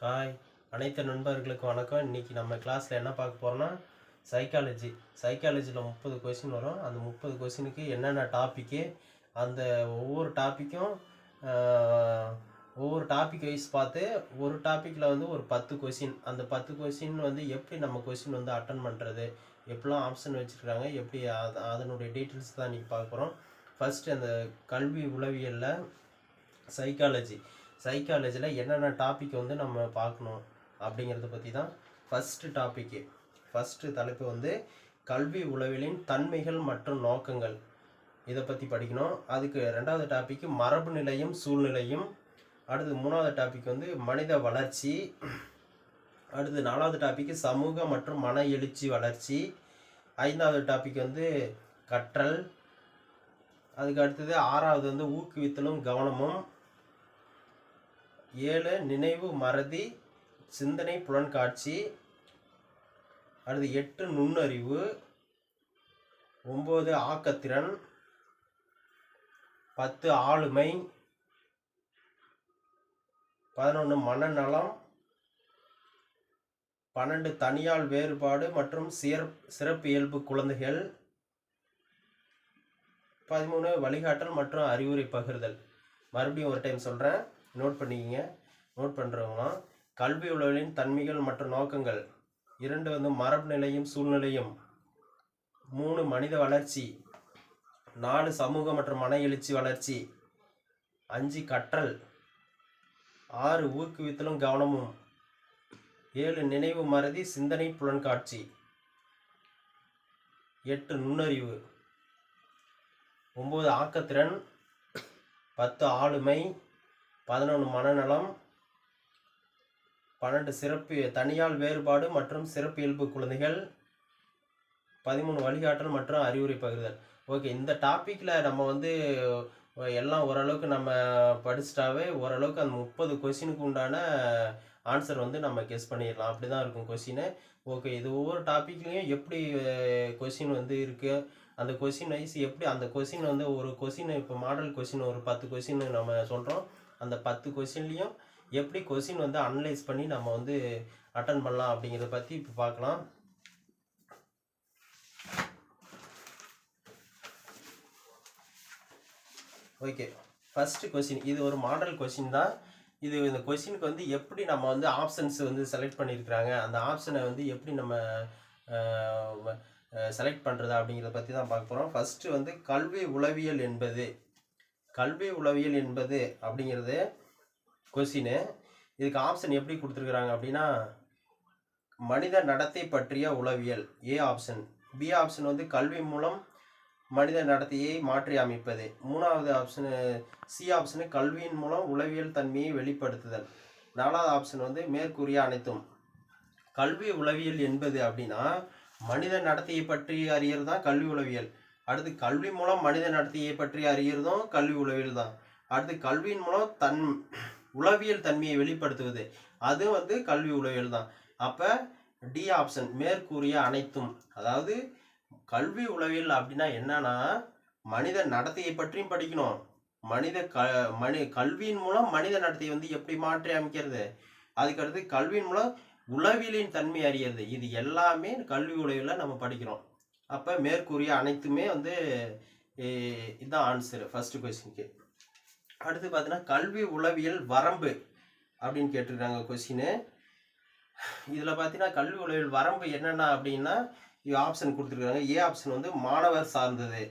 Hi, அனைத்து நண்பர்களுக்கும் வணக்கம். இன்றைக்கி நம்ம கிளாஸில் என்ன பார்க்க போகிறோம்னா சைக்காலஜியில் 30 கொஸ்டின் வரும். அந்த 30 கொஸ்டினுக்கு என்னென்ன டாப்பிக்கு, அந்த ஒவ்வொரு டாப்பிக்கும் ஒவ்வொரு டாபிக் வைஸ் பார்த்து ஒரு டாப்பிக்கில் வந்து ஒரு 10 கொஸ்டின், அந்த 10 கொஸ்டின் வந்து எப்படி நம்ம கொஸ்டின் வந்து அட்டன் பண்ணுறது, எப்படிலாம் ஆப்ஷன் வச்சுருக்காங்க, எப்படி அதனுடைய டீட்டெயில்ஸ் தான் இன்றைக்கி பார்க்க போகிறோம். ஃபஸ்ட்டு அந்த கல்வி உளவியலில் சைக்காலஜியில் என்னென்ன டாபிக் வந்து நம்ம பார்க்கணும் அப்படிங்கிறத பற்றி தான் ஃபஸ்ட்டு தலைப்பு வந்து கல்வி உளவியலின் தன்மைகள் மற்றும் நோக்கங்கள். இதை பற்றி படிக்கணும். அதுக்கு ரெண்டாவது டாபிக்கு மரபு நிலையும் சூழ்நிலையும். அடுத்து மூணாவது டாபிக் வந்து மனித வளர்ச்சி. அடுத்து நாலாவது டாபிக்கு சமூக மற்றும் மன எழுச்சி வளர்ச்சி. ஐந்தாவது டாபிக் வந்து கற்றல். அதுக்கு அடுத்தது ஆறாவது வந்து ஊக்குவித்தலும் கவனமும். 7 நினைவு மறதி சிந்தனை புலன்காட்சி. அடுத்து 8 நுண்ணறிவு. 9 ஆக்கத்திறன். 10 ஆளுமை. 11 மனநலம். 12 தனியால் வேறுபாடு மற்றும் சிறப்பு இயல்பு குழந்தைகள். 13 வழிகாட்டல் மற்றும் அறிவுரை பகிர்தல். மறுபடியும் ஒரு டைம் சொல்கிறேன், நோட் பண்ணிக்கிங்க. நோட் பண்ணுறவங்களாம் கல்வி உளவியலின் தன்மைகள் மற்றும் நோக்கங்கள். 2 வந்து மரபு நிலையும் சூழ்நிலையும். 3 மனித வளர்ச்சி. 4 சமூக மற்றும் மன எழுச்சி வளர்ச்சி. 5 கற்றல். 6 ஊக்குவித்தலும் கவனமும். 7 நினைவு மறதி சிந்தனை புலன்காட்சி. 8 நுண்ணறிவு. 9 ஆக்கத்திறன். 10 ஆளுமை. 11 மனநலம். 12 தனியால் வேறுபாடு மற்றும் சிறப்பு இயல்பு குழந்தைகள். 13 வழிகாட்டல் மற்றும் அறிவுரை பகிர்தல். ஓகே, இந்த டாப்பிக்கில் நம்ம வந்து எல்லாம் ஓரளவுக்கு நம்ம படிச்சிட்டாவே ஓரளவுக்கு அந்த 30 கொஸ்டினுக்கு உண்டான ஆன்சர் வந்து நம்ம கெஸ் பண்ணிடலாம். அப்படி தான் இருக்கும் கொஸ்டின். ஓகே, இது ஒவ்வொரு டாப்பிக்லேயும் எப்படி கொஸ்டின் வந்து இருக்குது, அந்த கொஸ்டின் வைஸ் எப்படி அந்த கொஸ்டின் வந்து ஒரு கொஸ்டின் இப்போ மாடல் கொஸ்டின் ஒரு 10 கொஸ்டின் நம்ம சொல்கிறோம். அந்த 10 கொஸ்டின்லேயும் எப்படி கொஸ்டின் வந்து அனலைஸ் பண்ணி நம்ம வந்து அட்டன் பண்ணலாம் அப்படிங்கிறத பற்றி இப்போ பார்க்கலாம். ஓகே, ஃபஸ்ட்டு கொஸ்டின், இது ஒரு மாடல் கொஸ்டின் தான். இந்த கொஸ்டினுக்கு வந்து எப்படி நம்ம வந்து ஆப்ஷன்ஸ் வந்து செலக்ட் பண்ணியிருக்கிறாங்க, அந்த ஆப்ஷனை வந்து எப்படி நம்ம செலக்ட் பண்ணுறது அப்படிங்கிறத பற்றி தான் பார்க்க போகிறோம். ஃபஸ்ட்டு வந்து கல்வி உளவியல் என்பது அப்படிங்கிறது கொஸ்டின். இதுக்கு ஆப்ஷன் எப்படி கொடுத்துருக்குறாங்க அப்படின்னா, மனித நடத்தை பற்றிய உளவியல் ஏ ஆப்ஷன். பி ஆப்ஷன் வந்து கல்வி மூலம் மனித நடத்தையை மாற்றி அமைப்பது. மூணாவது ஆப்ஷனு சி ஆப்ஷனு கல்வியின் மூலம் உளவியல் தன்மையை வெளிப்படுத்துதல். நாலாவது ஆப்ஷன் வந்து மேற்கூறிய அனைத்தும். கல்வி உளவியல் என்பது அப்படின்னா மனித நடத்தையை பற்றி அறியறது தான் கல்வி உளவியல். அடுத்து கல்வி மூலம் மனித நடத்தையை பற்றி அறியறதும் கல்வி உளவியல் தான். அடுத்து கல்வியின் மூலம் உளவியல் தன்மையை வெளிப்படுத்துவது, அது வந்து கல்வி உளவியல் தான். அப்போ டி ஆப்ஷன் மேற்கூறிய அனைத்தும். அதாவது கல்வி உளவியல் அப்படின்னா என்னன்னா மனித நடத்தையை பற்றியும் படிக்கணும், கல்வியின் மூலம் மனித நடத்தையை வந்து எப்படி மாற்றி அமைக்கிறது, அதுக்கடுத்து கல்வியின் மூலம் உளவியலின் தன்மை அறியறது, இது எல்லாமே கல்வி உளவியலில் நம்ம படிக்கிறோம். அப்போ மேற்கூறிய அனைத்துமே வந்து இதுதான் ஆன்சரு ஃபஸ்ட்டு கொஸ்டினுக்கு. அடுத்து பார்த்தீங்கன்னா கல்வி உளவியல் வரம்பு அப்படின்னு கேட்டிருக்காங்க கொஸ்டின். இதில் பார்த்தீங்கன்னா கல்வி உளவியல் வரம்பு என்னென்ன அப்படின்னா ஆப்ஷன் கொடுத்துருக்காங்க. ஏ ஆப்ஷன் வந்து மாணவர் சார்ந்தது.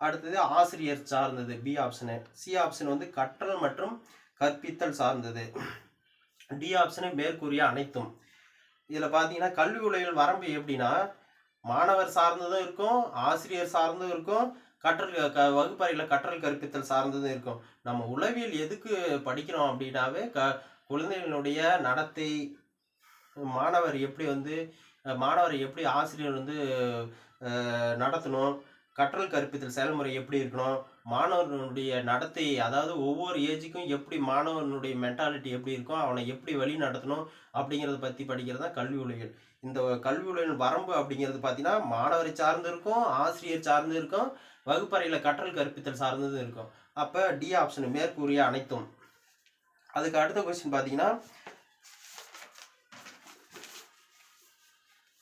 அடுத்தது ஆசிரியர் சார்ந்தது பி ஆப்ஷனு. சி ஆப்ஷன் வந்து கற்றல் மற்றும் கற்பித்தல் சார்ந்தது. டி ஆப்ஷனு மேற்கூறிய அனைத்தும். இதில் பார்த்தீங்கன்னா கல்வி உளவியல் வரம்பு எப்படின்னா மாணவர் சார்ந்ததும் இருக்கும், ஆசிரியர் சார்ந்தும் இருக்கும், வகுப்பறையில் கற்றல் கற்பித்தல் சார்ந்ததும் இருக்கும். நம்ம உளவியல் எதுக்கு படிக்கிறோம் அப்படின்னாவே குழந்தைகளுடைய நடத்தை, மாணவரை எப்படி ஆசிரியர் வந்து நடத்தணும், கற்றல் கற்பித்தல் செயல்முறை எப்படி இருக்கணும், மாணவர்களுடைய நடத்தை, அதாவது ஒவ்வொரு ஏஜுக்கும் எப்படி மாணவனுடைய மென்டாலிட்டி எப்படி இருக்கும், அவனை எப்படி வழி நடத்தணும் அப்படிங்கிறத பற்றி படிக்கிறது தான் கல்வி உளவியல். இந்த கல்வி உளவியல் வரம்பு அப்படிங்கிறது பார்த்தீங்கன்னா மாணவரை சார்ந்து இருக்கும், ஆசிரியர் சார்ந்து இருக்கும், வகுப்பறையில் கற்றல் கற்பித்தல் சார்ந்தது இருக்கும். அப்போ டி ஆப்ஷன் மேற்கூறிய அனைத்தும். அதுக்கு அடுத்த கொஸ்டின் பார்த்தீங்கன்னா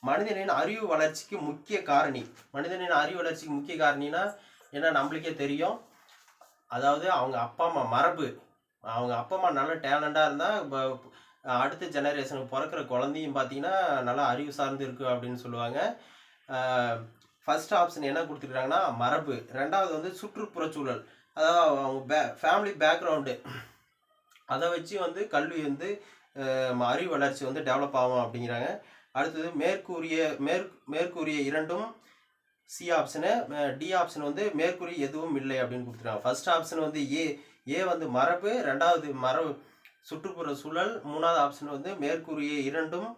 மனிதனின் அறிவு வளர்ச்சிக்கு முக்கிய காரணி. மனிதனின் அறிவு வளர்ச்சிக்கு முக்கிய காரணினா ஏன்னா நம்மளுக்கே தெரியும். அதாவது அவங்க அப்பா அம்மா மரபு. அவங்க அப்பா அம்மா நல்ல டேலண்டாக இருந்தால் அடுத்த ஜெனரேஷனுக்கு பிறக்கிற குழந்தையும் பார்த்தீங்கன்னா நல்லா அறிவு சார்ந்து இருக்கு அப்படின்னு சொல்லுவாங்க. ஃபர்ஸ்ட் ஆப்ஷன் என்ன கொடுத்துருக்காங்கன்னா மரபு. ரெண்டாவது வந்து சுற்றுப்புற சூழல், அதாவது அவங்க ஃபேமிலி பேக்ரவுண்டு, அதை வச்சு வந்து கல்வி வந்து அறிவு வளர்ச்சி வந்து டெவலப் ஆகும் அப்படிங்கிறாங்க. அடுத்தது மேற்கூறிய இரண்டும் சி ஆப்ஷனு. டி ஆப்ஷன் வந்து மேற்கூறிய எதுவும் இல்லை அப்படின்னு கொடுத்துருக்காங்க. ஃபர்ஸ்ட் ஆப்ஷன் வந்து ஏ வந்து மரபு, ரெண்டாவது சுற்றுப்புற சூழல், மூணாவது ஆப்ஷன் வந்து மேற்கூறிய இரண்டும்,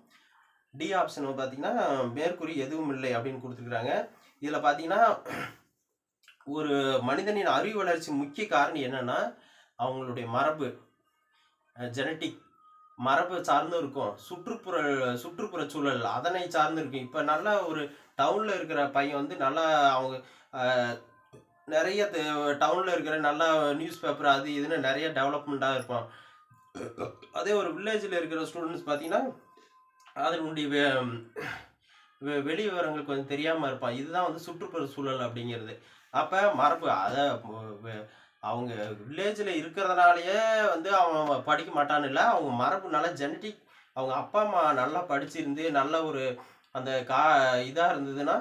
டி ஆப்ஷன் பார்த்தீங்கன்னா மேற்கூறிய எதுவும் இல்லை அப்படின்னு கொடுத்துருக்குறாங்க. இதில் பார்த்தீங்கன்னா ஒரு மனிதனின் அறிவு வளர்ச்சி முக்கிய காரணம் என்னன்னா அவங்களுடைய மரபு, ஜெனட்டிக் மரபு சார்ந்தும் இருக்கும், சுற்றுப்புற சூழல் அதனை சார்ந்து இருக்கும். இப்போ நல்லா ஒரு டவுனில் இருக்கிற பையன் வந்து நல்லா அவங்க நிறைய டவுனில் இருக்கிற நல்லா நியூஸ் பேப்பர் அது இதுன்னு நிறைய டெவலப்மெண்ட்டாக இருப்பான். அதே ஒரு வில்லேஜில் இருக்கிற ஸ்டூடெண்ட்ஸ் பார்த்தீங்கன்னா அதனுடைய வெளி விவரங்கள் கொஞ்சம் தெரியாமல் இருப்பான். இதுதான் வந்து சுற்றுப்புற சூழல் அப்படிங்கிறது. அப்போ மரபு அதை அவங்க வில்லேஜில் இருக்கிறதுனாலயே வந்து அவன் படிக்க மாட்டான்னு இல்லை, அவங்க மரபு நல்லா ஜெனட்டிக், அவங்க அப்பா அம்மா நல்லா படிச்சிருந்து நல்ல ஒரு அந்த இதாக இருந்ததுன்னா,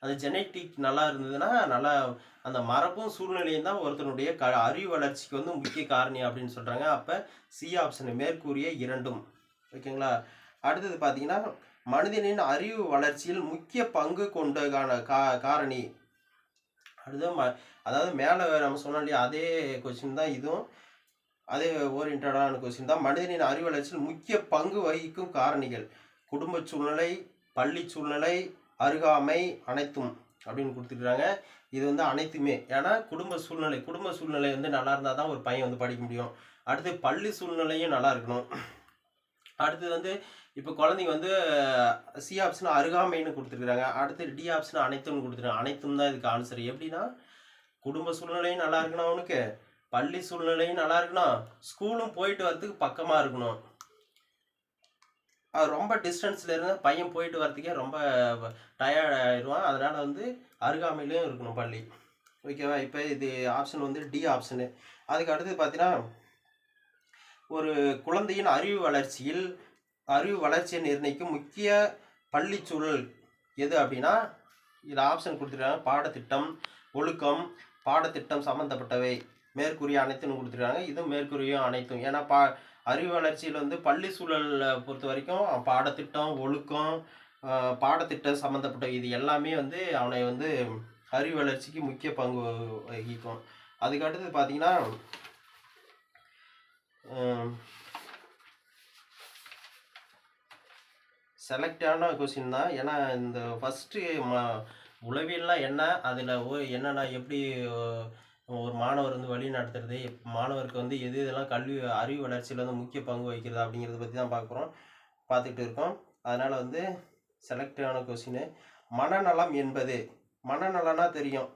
அந்த ஜெனட்டிக் நல்லா இருந்ததுன்னா நல்லா அந்த மரபும் சூழ்நிலையும் தான் ஒருத்தனுடைய அறிவு வளர்ச்சிக்கு வந்து முக்கிய காரணி அப்படின்னு சொல்கிறாங்க. அப்போ சி ஆப்ஷன் மேற்கூறிய இரண்டும். ஓகேங்களா. அடுத்தது பார்த்தீங்கன்னா மனிதனின் அறிவு வளர்ச்சியில் முக்கிய பங்கு கொண்டதான காரணி. அடுத்து அதாவது மேலே நம்ம சொன்னோம் இல்லையா, அதே கொஸ்டின் தான் இதுவும், அதே ஓரியன்டான கொஸ்டின் தான். மனிதனின் அறிவு வளர்ச்சியில் முக்கிய பங்கு வகிக்கும் காரணிகள் குடும்ப சூழ்நிலை, பள்ளி சூழ்நிலை, அருகாமை, அனைத்தும் அப்படின்னு கொடுத்துருக்காங்க. இது வந்து அனைத்துமே. ஏன்னா குடும்ப சூழ்நிலை வந்து நல்லா இருந்தால் தான் ஒரு பையன் வந்து படிக்க முடியும். அடுத்து பள்ளி சூழ்நிலையும் நல்லா இருக்கணும். அடுத்தது வந்து இப்போ குழந்தைங்க வந்து சி ஆப்ஷன் அருகாமைன்னு கொடுத்துருக்குறாங்க. அடுத்து டி ஆப்ஷன் அனைத்தும்னு கொடுத்துருக்காங்க. அனைத்தும் தான் இதுக்கு ஆன்சர். எப்படின்னா குடும்ப சூழ்நிலையும் நல்லா இருக்கணும், அவனுக்கு பள்ளி சூழ்நிலையும் நல்லா இருக்கணும், ஸ்கூலும் போயிட்டு வரதுக்கு பக்கமாக இருக்கணும். அது ரொம்ப டிஸ்டன்ஸில் இருந்தால் பையன் போயிட்டு வரதுக்கே ரொம்ப டயர்ட் ஆயிடுவான். அதனால் வந்து அருகாமையிலையும் இருக்கணும் பள்ளி. ஓகேவா. இப்போ இது ஆப்ஷன் வந்து டி ஆப்ஷனு. அதுக்கு அடுத்தது பார்த்தீங்கன்னா ஒரு குழந்தையின் அறிவு வளர்ச்சியை நிர்ணயிக்கும் முக்கிய பள்ளி சூழல் எது அப்படின்னா இது ஆப்ஷன் கொடுத்துருக்காங்க. பாடத்திட்டம், ஒழுக்கம், பாடத்திட்டம் சம்மந்தப்பட்டவை, மேற்கூறிய அனைத்துன்னு கொடுத்துருக்காங்க. இதுவும் மேற்கூறியும் அனைத்தும். ஏன்னா அறிவு வளர்ச்சியில் வந்து பள்ளி சூழலை பொறுத்த வரைக்கும் பாடத்திட்டம், ஒழுக்கம், பாடத்திட்டம் சம்மந்தப்பட்ட இது எல்லாமே வந்து அவனை வந்து அறிவு வளர்ச்சிக்கு முக்கிய பங்கு வகிக்கும். அதுக்கு அடுத்தது பார்த்தீங்கன்னா செலக்டான கொஸ்டின் தான். ஏன்னா இந்த ஃபஸ்ட்டு உளவியல்லாம் என்ன, அதில் என்னென்னா எப்படி ஒரு மாணவர் வந்து வழி நடத்துறது, மாணவருக்கு வந்து எது இதெல்லாம் அறிவு வளர்ச்சியில் வந்து முக்கிய பங்கு வகிக்கிறது அப்படிங்கிறத பற்றி தான் பார்த்துக்கிட்டு இருக்கோம். அதனால் வந்து செலக்டான கொஸ்டின். மனநலம் என்பது, மனநலம்னா தெரியும்,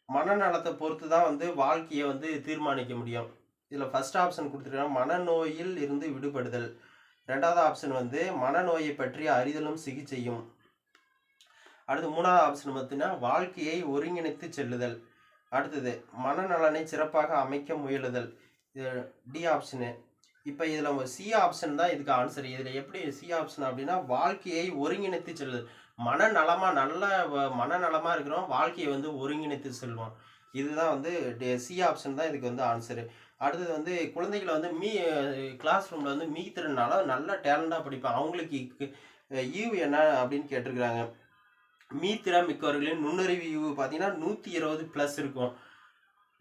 மனநலத்தை பொறுத்து தான் வந்து வாழ்க்கையை வந்து தீர்மானிக்க முடியும். இதில் ஃபர்ஸ்ட் ஆப்ஷன் கொடுத்துருக்காங்க மனநோயில் இருந்து விடுபடுதல். ரெண்டாவது ஆப்ஷன் வந்து மனநோயை பற்றிய அறிதலும் சிகிச்சையும். அடுத்து மூணாவது ஆப்ஷன் பார்த்தீங்கன்னா வாழ்க்கையை ஒருங்கிணைத்து செல்லுதல். அடுத்தது மனநலனை சிறப்பாக அமைக்க முயலுதல். D option. இப்போ இதில் சி ஆப்ஷன் தான் இதுக்கு ஆன்சர். இதில் எப்படி சி ஆப்ஷன் அப்படின்னா வாழ்க்கையை ஒருங்கிணைத்து செல்லுதல். மனநலமாக இருக்கிறோம், வாழ்க்கையை வந்து ஒருங்கிணைத்து செல்வோம். இதுதான் வந்து சி ஆப்ஷன் தான் இதுக்கு வந்து ஆன்சரு. அடுத்தது வந்து குழந்தைகளை வந்து கிளாஸ் ரூமில் வந்து மீத்திறனால நல்லா டேலண்டாக படிப்பாங்க. அவங்களுக்கு ஈவு என்ன அப்படின்னு கேட்டிருக்கிறாங்க. மீத்திறன் மிக்கவர்களின் நுண்ணறிவு ஈவு பார்த்தீங்கன்னா 120+ இருக்கும்.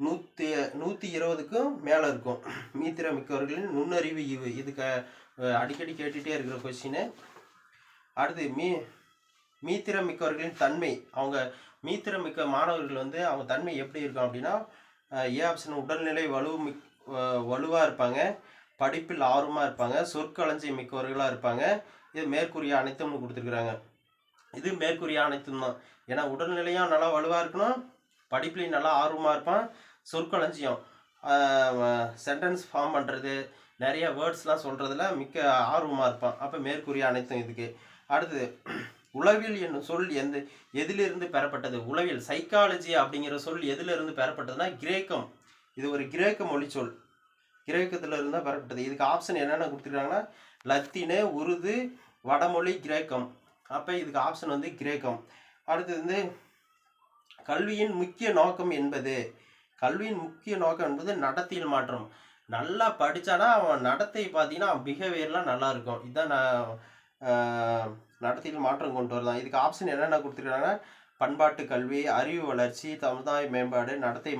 120க்கும் மேலே இருக்கும் மீத்திறன் மிக்கவர்களின் நுண்ணறிவு ஈவு. இதுக்கு அடிக்கடி கேட்டுகிட்டே இருக்கிற கொஸ்டின். அடுத்து மீத்திறன் மிக்கவர்களின் தன்மை. அவங்க மீத்திறன் மிக்க மாணவர்கள் வந்து அவங்க தன்மை எப்படி இருக்கும் அப்படின்னா ஏ ஆப்ஷன் உடல்நிலை வலுவாக இருப்பாங்க, படிப்பில் ஆர்வமாக இருப்பாங்க, சொற்களஞ்சியம் மிக்கவர்களாக இருப்பாங்க. இது மேற்கூறிய அனைத்தும்னு கொடுத்துருக்குறாங்க. இது மேற்கூறிய அனைத்தும் தான். ஏன்னா உடல்நிலையும் நல்லா வலுவாக இருக்கணும், படிப்புலையும் நல்லா ஆர்வமாக இருப்பான், சொற்களஞ்சியம் சென்டென்ஸ் ஃபார்ம் பண்ணுறது, நிறைய வேர்ட்ஸ்லாம் சொல்கிறதுல மிக்க ஆர்வமாக இருப்பான். அப்போ மேற்கூறிய அனைத்தும் இதுக்கு. அடுத்தது உளவியல் என்னும் சொல் எதிலிருந்து பெறப்பட்டது? உளவியல் சைக்காலஜி அப்படிங்கிற சொல் எதிலிருந்து பெறப்பட்டதுன்னா கிரேக்கம். இது ஒரு கிரேக்க மொழி சொல். கிரேக்கத்துல இருந்தா பெறப்பட்டது. இதுக்கு ஆப்ஷன் என்னென்ன கொடுத்துருக்காங்கன்னா லத்தீனு, உருது, வடமொழி, கிரேக்கம். அப்ப இதுக்கு ஆப்ஷன் வந்து கிரேக்கம். அடுத்தது வந்து கல்வியின் முக்கிய நோக்கம் என்பது? கல்வியின் முக்கிய நோக்கம் என்பது நடத்தையில் மாற்றம். நல்லா படிச்சானா அவன் நடத்தை பார்த்தீங்கன்னா பிஹேவியர்லாம் நல்லா இருக்கும். இதுதான் நடத்தையில் மாற்றம் கொண்டு வரலாம். இதுக்கு ஆப்ஷன் என்னென்ன கொடுத்துருக்காங்கன்னா பண்பாட்டு கல்வி, அறிவு வளர்ச்சி, சமுதாய மேம்பாடு, நடத்தை